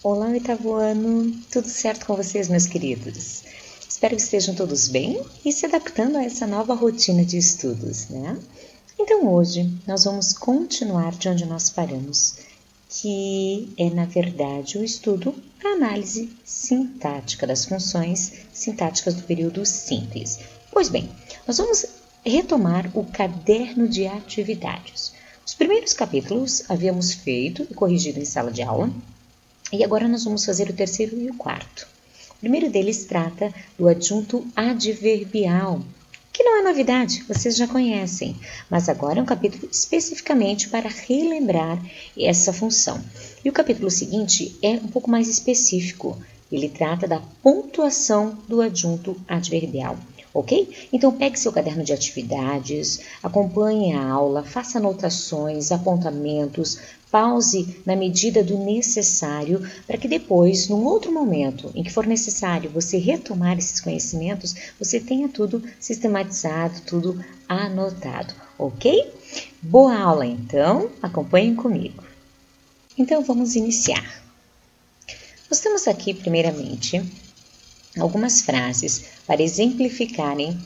Olá, oitavo ano! Tudo certo com vocês, meus queridos? Espero que estejam todos bem e se adaptando a essa nova rotina de estudos, né? Então, hoje, nós vamos continuar de onde nós paramos, que é, na verdade, o estudo da análise sintática das funções sintáticas do período simples. Pois bem, nós vamos retomar o caderno de atividades. Os primeiros capítulos havíamos feito e corrigido em sala de aula, e agora nós vamos fazer o terceiro e o quarto. O primeiro deles trata do adjunto adverbial, que não é novidade, vocês já conhecem, mas agora é um capítulo especificamente para relembrar essa função. E o capítulo seguinte é um pouco mais específico, ele trata da pontuação do adjunto adverbial. Ok? Então pegue seu caderno de atividades, acompanhe a aula, faça anotações, apontamentos, pause na medida do necessário para que depois, num outro momento em que for necessário você retomar esses conhecimentos, você tenha tudo sistematizado, tudo anotado, ok? Boa aula então, acompanhem comigo. Então vamos iniciar. Nós temos aqui primeiramente algumas frases para exemplificarem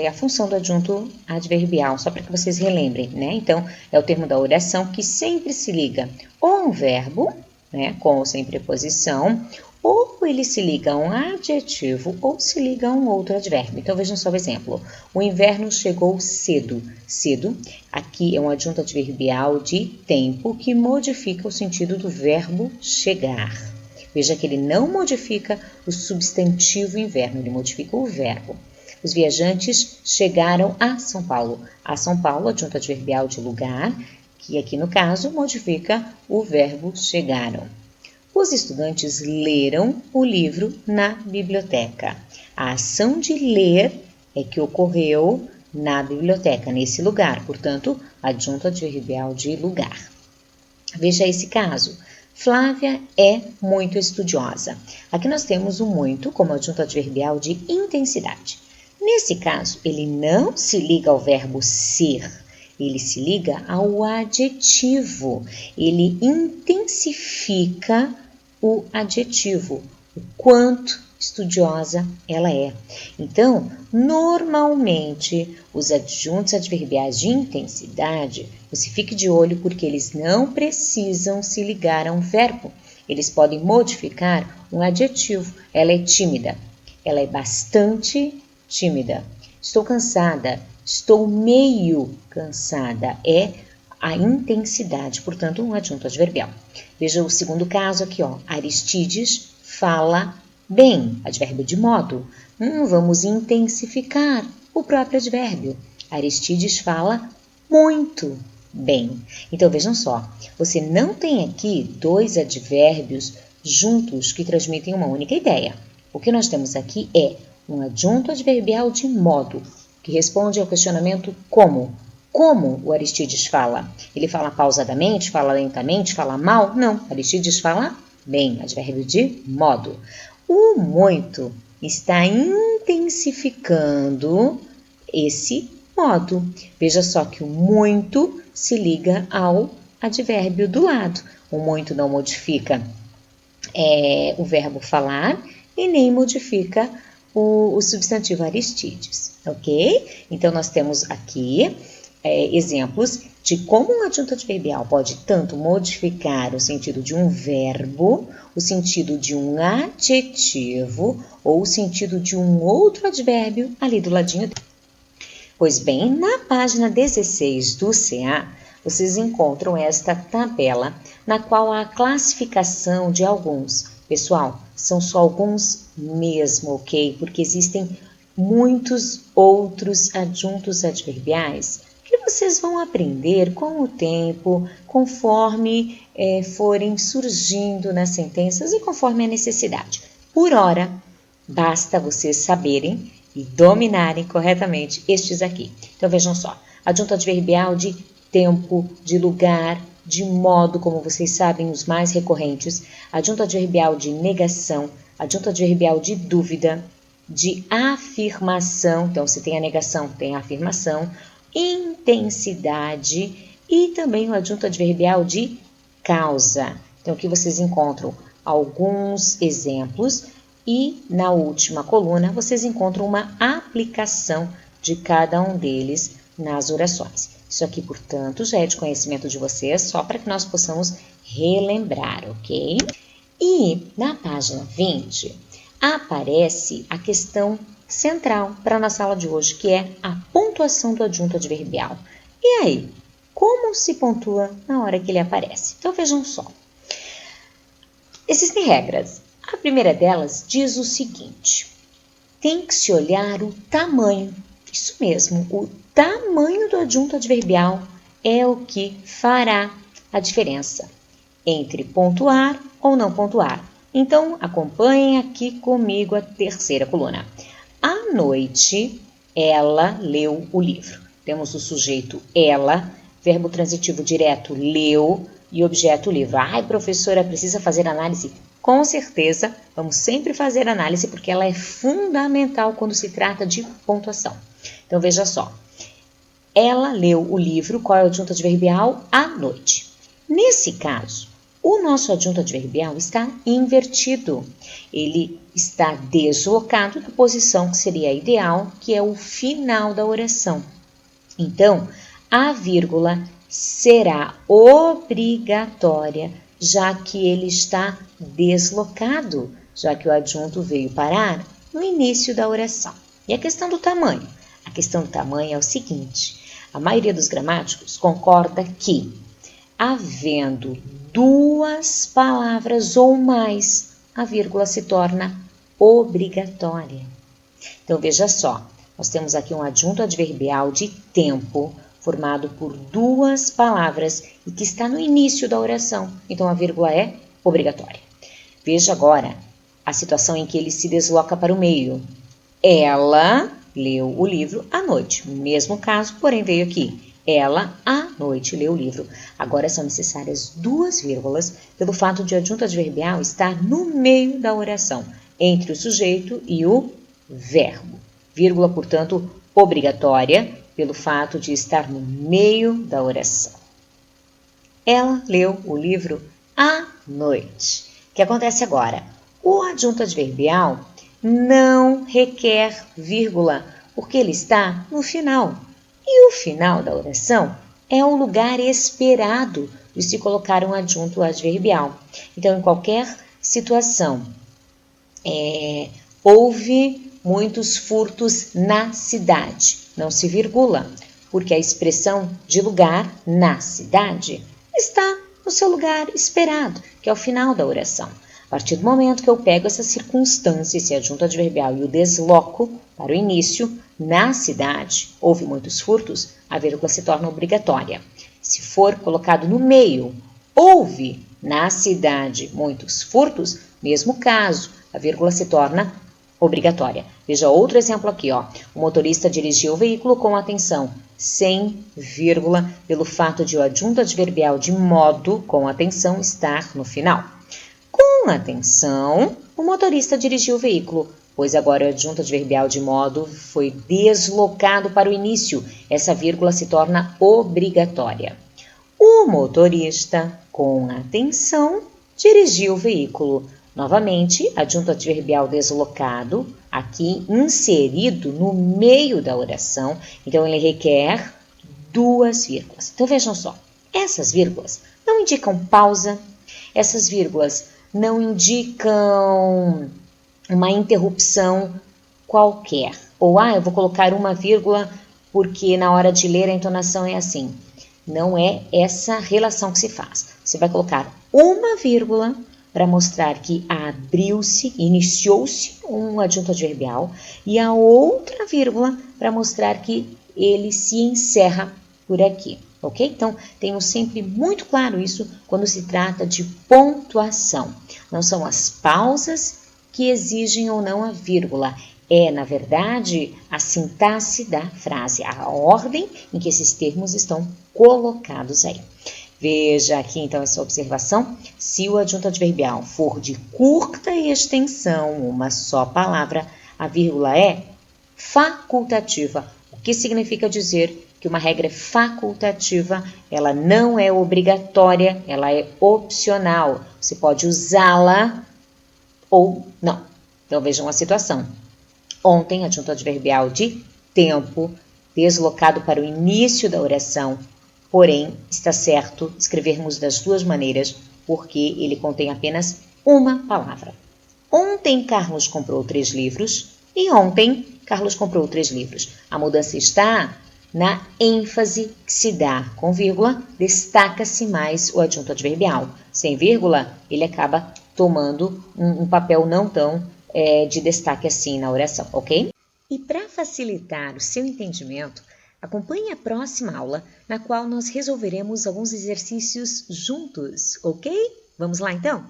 a função do adjunto adverbial, só para que vocês relembrem, né? Então, é o termo da oração que sempre se liga ou a um verbo, né, com ou sem preposição, ou ele se liga a um adjetivo ou se liga a um outro advérbio. Então, vejam só o exemplo. O inverno chegou cedo. Cedo, aqui é um adjunto adverbial de tempo que modifica o sentido do verbo chegar. Veja que ele não modifica o substantivo inverno, ele modifica o verbo. Os viajantes chegaram a São Paulo. A São Paulo, adjunto adverbial de lugar, que aqui no caso modifica o verbo chegaram. Os estudantes leram o livro na biblioteca. A ação de ler é que ocorreu na biblioteca, nesse lugar, portanto, adjunto adverbial de lugar. Veja esse caso. Flávia é muito estudiosa. Aqui nós temos o muito como adjunto adverbial de intensidade. Nesse caso, ele não se liga ao verbo ser, ele se liga ao adjetivo. Ele intensifica o adjetivo, o quanto estudiosa ela é. Então, normalmente, os adjuntos adverbiais de intensidade, você fique de olho porque eles não precisam se ligar a um verbo. Eles podem modificar um adjetivo. Ela é tímida. Ela é bastante tímida. Estou cansada. Estou meio cansada. É a intensidade, portanto, um adjunto adverbial. Veja o segundo caso aqui, ó. Aristides fala bem, advérbio de modo. Vamos intensificar o próprio advérbio. Aristides fala muito bem. Então, vejam só, você não tem aqui dois advérbios juntos que transmitem uma única ideia. O que nós temos aqui é um adjunto adverbial de modo, que responde ao questionamento como. Como o Aristides fala? Ele fala pausadamente, fala lentamente, fala mal? Não, Aristides fala bem, advérbio de modo. O muito está intensificando esse modo. Veja só que o muito se liga ao advérbio do lado. O muito não modifica o verbo falar e nem modifica o substantivo Aristides, ok? Então, nós temos aqui exemplos de como um adjunto adverbial pode tanto modificar o sentido de um verbo, o sentido de um adjetivo ou o sentido de um outro advérbio ali do ladinho dele. Pois bem, na página 16 do CA, vocês encontram esta tabela na qual há a classificação de alguns. Pessoal, são só alguns mesmo, ok? Porque existem muitos outros adjuntos adverbiais que vocês vão aprender com o tempo, conforme forem surgindo nas sentenças e conforme a necessidade. Por hora, basta vocês saberem e dominarem corretamente estes aqui. Então, vejam só, adjunto adverbial de tempo, de lugar, de modo, como vocês sabem, os mais recorrentes, adjunto adverbial de negação, adjunto adverbial de dúvida, de afirmação, então se tem a negação, tem a afirmação, intensidade e também o adjunto adverbial de causa. Então aqui vocês encontram alguns exemplos e na última coluna vocês encontram uma aplicação de cada um deles nas orações. Isso aqui, portanto, já é de conhecimento de vocês, só para que nós possamos relembrar, ok? E na página 20 aparece a questão central para a nossa aula de hoje, que é a pontuação do adjunto adverbial. E aí, como se pontua na hora que ele aparece? Então vejam só. Existem regras. A primeira delas diz o seguinte: tem que se olhar o tamanho. Isso mesmo, o tamanho do adjunto adverbial é o que fará a diferença entre pontuar ou não pontuar. Então, acompanhem aqui comigo a terceira coluna. À noite, ela leu o livro. Temos o sujeito ela, verbo transitivo direto leu e objeto livro. Ai, professora, precisa fazer análise? Com certeza, vamos sempre fazer análise porque ela é fundamental quando se trata de pontuação. Então, veja só. Ela leu o livro, qual é o adjunto adverbial? À noite. Nesse caso, o nosso adjunto adverbial está invertido. Ele está deslocado da posição que seria a ideal, que é o final da oração. Então, a vírgula será obrigatória, já que ele está deslocado, já que o adjunto veio parar no início da oração. E a questão do tamanho? A questão do tamanho é o seguinte: a maioria dos gramáticos concorda que, havendo duas palavras ou mais, a vírgula se torna obrigatória. Então, veja só, nós temos aqui um adjunto adverbial de tempo, formado por duas palavras e que está no início da oração. Então, a vírgula é obrigatória. Veja agora a situação em que ele se desloca para o meio. Ela leu o livro à noite. Mesmo caso, porém, veio aqui. Ela, à noite, leu o livro. Agora são necessárias duas vírgulas pelo fato de o adjunto adverbial estar no meio da oração, entre o sujeito e o verbo. Vírgula, portanto, obrigatória pelo fato de estar no meio da oração. Ela leu o livro à noite. O que acontece agora? O adjunto adverbial não requer vírgula, porque ele está no final. E o final da oração é o lugar esperado de se colocar um adjunto adverbial. Então, em qualquer situação, houve muitos furtos na cidade. Não se virgula, porque a expressão de lugar na cidade está no seu lugar esperado, que é o final da oração. A partir do momento que eu pego essa circunstância, esse adjunto adverbial, e o desloco para o início, na cidade, houve muitos furtos, a vírgula se torna obrigatória. Se for colocado no meio, houve na cidade muitos furtos, mesmo caso, a vírgula se torna obrigatória. Veja outro exemplo aqui, ó. O motorista dirigiu o veículo com atenção, sem vírgula, pelo fato de o adjunto adverbial de modo com atenção estar no final. Com atenção, o motorista dirigiu o veículo, pois agora o adjunto adverbial de modo foi deslocado para o início. Essa vírgula se torna obrigatória. O motorista, com atenção, dirigiu o veículo. Novamente, adjunto adverbial deslocado, aqui inserido no meio da oração. Então, ele requer duas vírgulas. Então, vejam só. Essas vírgulas não indicam pausa. Essas vírgulas não indicam uma interrupção qualquer. Ou, eu vou colocar uma vírgula porque na hora de ler a entonação é assim. Não é essa relação que se faz. Você vai colocar uma vírgula para mostrar que abriu-se, iniciou-se um adjunto adverbial e a outra vírgula para mostrar que ele se encerra por aqui. Ok? Então, tenham sempre muito claro isso quando se trata de pontuação. Não são as pausas que exigem ou não a vírgula. É, na verdade, a sintaxe da frase, a ordem em que esses termos estão colocados aí. Veja aqui, então, essa observação. Se o adjunto adverbial for de curta extensão, uma só palavra, a vírgula é facultativa, o que significa dizer que uma regra é facultativa, ela não é obrigatória, ela é opcional. Você pode usá-la ou não. Então vejam a situação. Ontem, adjunto adverbial de tempo, deslocado para o início da oração, porém, está certo escrevermos das duas maneiras, porque ele contém apenas uma palavra. Ontem Carlos comprou 3 livros e ontem Carlos comprou 3 livros. A mudança está na ênfase que se dá. Com vírgula, destaca-se mais o adjunto adverbial. Sem vírgula, ele acaba tomando um papel não tão de destaque assim na oração, ok? E para facilitar o seu entendimento, acompanhe a próxima aula, na qual nós resolveremos alguns exercícios juntos, ok? Vamos lá então?